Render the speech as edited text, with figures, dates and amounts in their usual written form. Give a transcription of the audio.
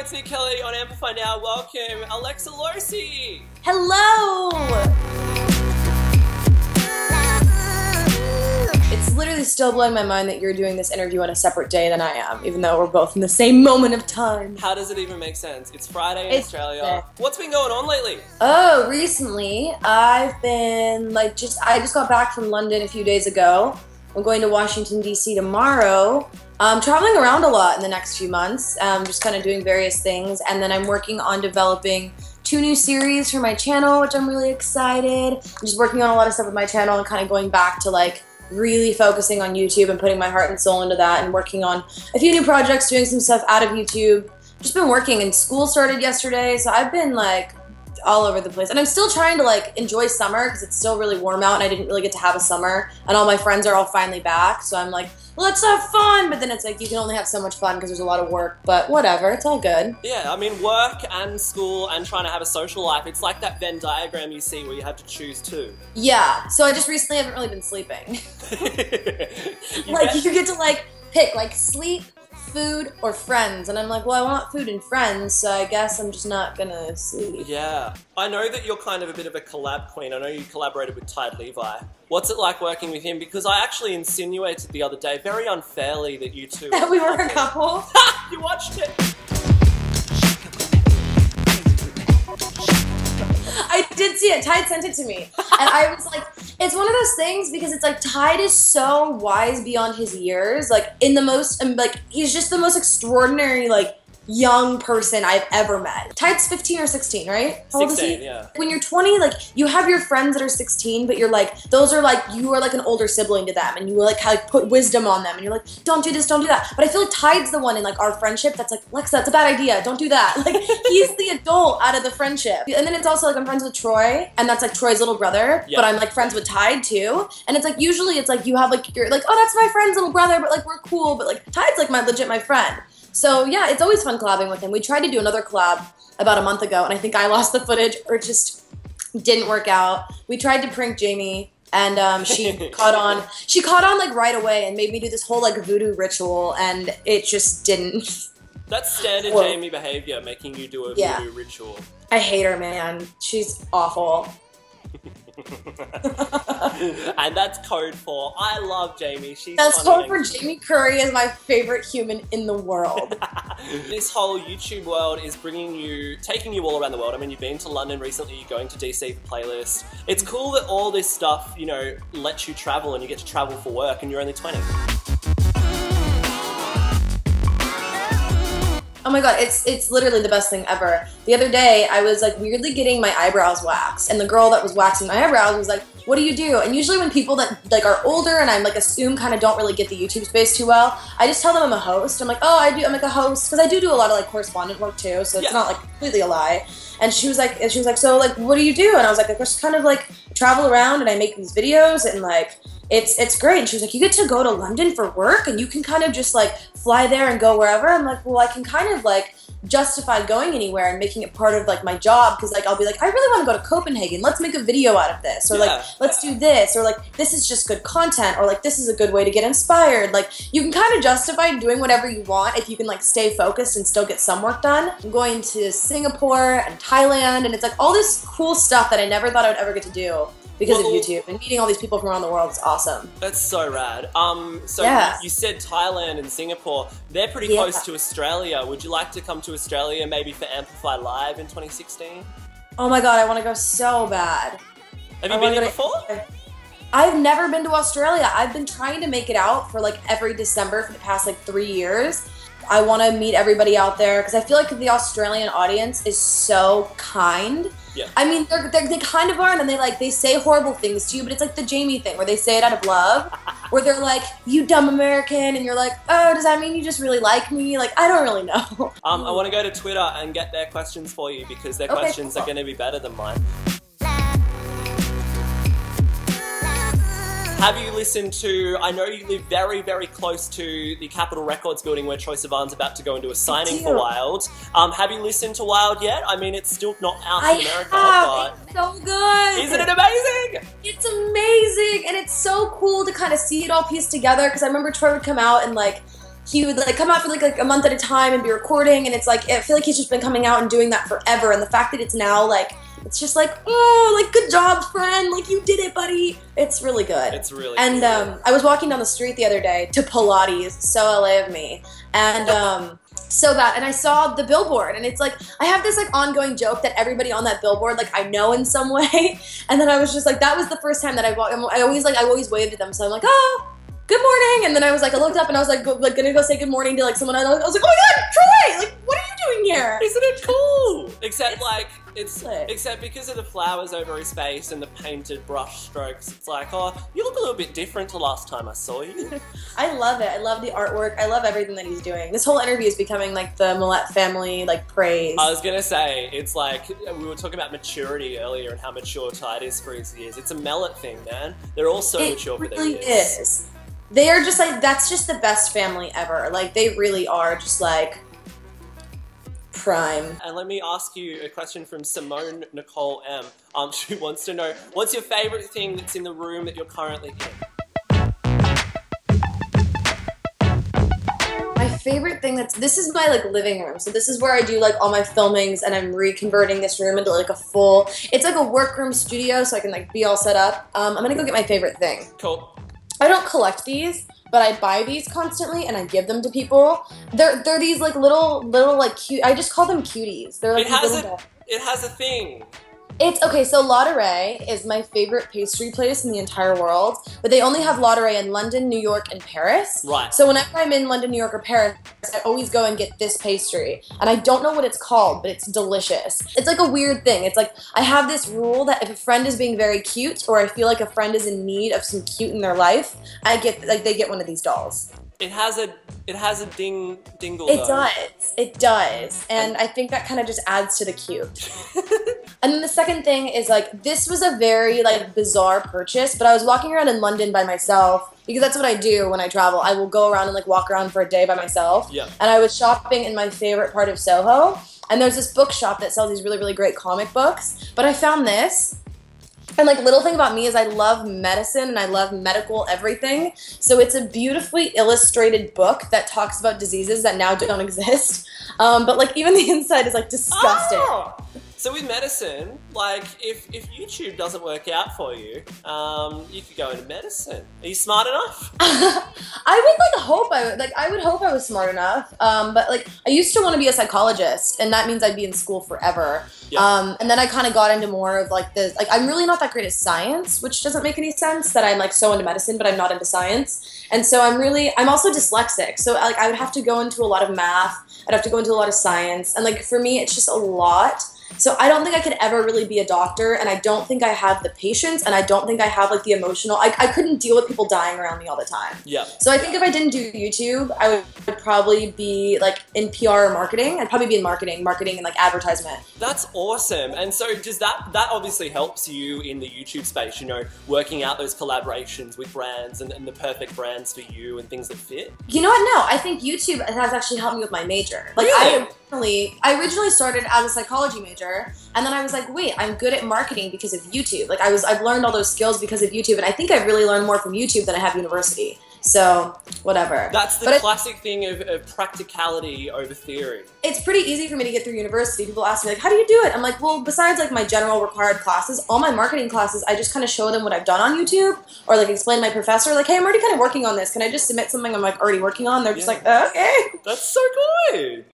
it's Nick Kelly on Amplify Now. Welcome, Alexa Losey. Hello! It's literally still blowing my mind that you're doing this interview on a separate day than I am, even though we're both in the same moment of time. How does it even make sense? It's Friday in Australia. What's been going on lately? Oh, recently, I've been, I just got back from London a few days ago. I'm going to Washington, D.C. tomorrow. I'm traveling around a lot in the next few months, just kind of doing various things, and then I'm working on developing 2 new series for my channel, which I'm really excited. I'm just working on a lot of stuff with my channel and kind of going back to really focusing on YouTube and putting my heart and soul into that and working on a few new projects, doing some stuff out of YouTube. Just been working, and school started yesterday, so I've been all over the place. And I'm still trying to enjoy summer because it's still really warm out and I didn't really get to have a summer, and all my friends are all finally back, so I'm like, let's have fun, but then it's you can only have so much fun because there's a lot of work, but whatever, it's all good. Yeah, I mean, work and school and trying to have a social life, it's like that Venn diagram you see where you have to choose two. Yeah, so I just recently haven't really been sleeping. You get to pick sleep, food, or friends, and I'm like, well, I want food and friends, so I guess I'm just not gonna sleep. Yeah. I know that you're kind of a bit of a collab queen. I know you collaborated with Tide Levi. What's it like working with him? Because I actually insinuated the other day, very unfairly, that you two that we were a couple. You watched it! I did see it. Tide sent it to me. And I was like, it's one of those things because it's Tide is so wise beyond his years. He's just the most extraordinary, young person I've ever met. Tide's 15 or 16, right? How old is he? Yeah. When you're 20, you have your friends that are 16, but you're those are you are an older sibling to them, and you put wisdom on them, and you're don't do this, don't do that. But I feel Tide's the one in our friendship that's Lexa, that's a bad idea, don't do that. He's the adult out of the friendship. And then it's also I'm friends with Troy, and that's Troy's little brother, but I'm friends with Tide too. And it's usually it's you have you're oh, that's my friend's little brother, but we're cool, but Tide's my friend. So yeah, it's always fun collabing with him. We tried to do another collab about a month ago, and I think I lost the footage or it just didn't work out. We tried to prank Jamie, and she caught on. She caught on right away and made me do this whole voodoo ritual, and it just didn't. That's standard Jamie behavior, making you do a voodoo ritual. I hate her, man. She's awful. And that's code for I love Jamie. That's code for Jamie Curry is my favorite human in the world. This whole YouTube world is taking you all around the world. I mean, you've been to London recently, you're going to DC for Playlist. It's cool that all this stuff, lets you travel and you get to travel for work and you're only 20. Oh my god, it's literally the best thing ever. The other day, I was weirdly getting my eyebrows waxed, and the girl that was waxing my eyebrows was like, what do you do? And usually when people that are older and I'm assume kind of don't really get the YouTube space too well, I just tell them I'm a host. I'm like, oh, I'm a host, because I do a lot of correspondent work too, so it's not completely a lie. And she was like, so what do you do? And I was like, I just kind of travel around and I make these videos, and it's great. And she was like, you get to go to London for work and you can kind of just fly there and go wherever. I'm like, well, I can kind of justify going anywhere and making it part of my job, because I'll be I really want to go to Copenhagen, let's make a video out of this, or let's do this, or this is just good content, or this is a good way to get inspired. You can kind of justify doing whatever you want if you can stay focused and still get some work done. I'm going to Singapore and Thailand, and it's all this cool stuff that I never thought I would ever get to do because of YouTube, and meeting all these people from around the world is awesome. That's so rad. You said Thailand and Singapore. They're pretty close to Australia. Would you like to come to Australia maybe for Amplify Live in 2016? Oh my god, I want to go so bad. Have you been here before? I've never been to Australia. I've been trying to make it out for every December for the past 3 years. I want to meet everybody out there because I feel the Australian audience is so kind. Yeah. I mean, they kind of are, and then they say horrible things to you, but it's the Jamie thing where they say it out of love, where they're you dumb American, and you're oh, does that mean you just really like me? I don't really know. I want to go to Twitter and get their questions for you because their questions are going to be better than mine. Have you listened to, I know you live very, very close to the Capitol Records building where Troye Sivan's about to go and do a signing for Wild. Have you listened to Wild yet? I mean, it's still not out in America, but... It's so good! Isn't it amazing? It's amazing! And it's so cool to kind of see it all pieced together, because I remember Troye would come out and he would like come out for like a month at a time and be recording, and it's like I feel like he's just been coming out and doing that forever, and the fact that it's now like it's just like, oh, like good job, friend, like you did it, buddy. It's really good. It's really and good. I was walking down the street the other day to Pilates, so LA of me, and so that, and I saw the billboard, and it's like I have this like ongoing joke that everybody on that billboard like I know in some way, and then I was just like, that was the first time that I always waved at them, so I'm like, oh, good morning, and then I was like, I looked up and I was like gonna go say good morning to like someone, and I was like, oh my god, Troy, like what are you doing here? Isn't it cool? Except because of the flowers over his face and the painted brush strokes, it's like, oh, you look a little bit different to last time I saw you. I love it. I love the artwork. I love everything that he's doing. This whole interview is becoming like the Millette family like praise. I was gonna say, it's like we were talking about maturity earlier and how mature Tide is for his years. It's a Mellett thing, man. They're all so mature for their years. It really is. They are just like, that's just the best family ever. Like they really are just like prime. And let me ask you a question from Simone Nicole M. She wants to know, what's your favorite thing that's in the room that you're currently in? My favorite thing this is my like living room. So this is where I do like all my filmings, and I'm reconverting this room into like it's like a workroom studio, so I can like be all set up. I'm gonna go get my favorite thing. Cool. I don't collect these, but I buy these constantly and I give them to people. They're these like little like cute. I just call them cuties. They're like it has a thing. It's okay. So Ladurée is my favorite pastry place in the entire world, but they only have Ladurée in London, New York, and Paris. Right. So whenever I'm in London, New York, or Paris, I always go and get this pastry, and I don't know what it's called, but it's delicious. It's like a weird thing. It's like I have this rule that if a friend is being very cute, or I feel like a friend is in need of some cute in their life, they get one of these dolls. It has a dingle. It does, and I think that kind of just adds to the cute. And then the second thing is like, this was a very like bizarre purchase, but I was walking around in London by myself because that's what I do when I travel. I will go around and like walk around for a day by myself. Yeah. And I was shopping in my favorite part of Soho, and there's this bookshop that sells these really, really great comic books. But I found this. And like, little thing about me is I love medicine and I love medical everything. So it's a beautifully illustrated book that talks about diseases that now don't exist. But like, even the inside is like disgusting. Oh! So with medicine, like if YouTube doesn't work out for you, you could go into medicine. Are you smart enough? I would like hope I would hope I was smart enough. But like, I used to want to be a psychologist, and that means I'd be in school forever. Yeah. And then I kind of got into more of like this. Like, I'm really not that great at science, which doesn't make any sense that I'm like so into medicine, but I'm not into science. And so I'm also dyslexic. So like, I would have to go into a lot of math. I'd have to go into a lot of science, and like for me, it's just a lot. So I don't think I could ever really be a doctor, and I don't think I have the patience, and I don't think I have like the emotional. I couldn't deal with people dying around me all the time. Yeah. So I think if I didn't do YouTube, I would probably be like in PR or marketing. I'd probably be in marketing and like advertisement. That's awesome. And so does that obviously helps you in the YouTube space, you know, working out those collaborations with brands and the perfect brands for you and things that fit? You know what? No, I think YouTube has actually helped me with my major. Like, really? I originally started as a psychology major, and then I was like, wait, I'm good at marketing because of YouTube. Like, I've learned all those skills because of YouTube, and I think I've really learned more from YouTube than I have university. So, whatever. That's the classic thing of practicality over theory. It's pretty easy for me to get through university. People ask me, like, how do you do it? I'm like, well, besides, like, my general required classes, all my marketing classes, I just kind of show them what I've done on YouTube, or, like, explain to my professor, like, hey, I'm already kind of working on this. Can I just submit something I'm, like, already working on? They're just like, okay. That's so good.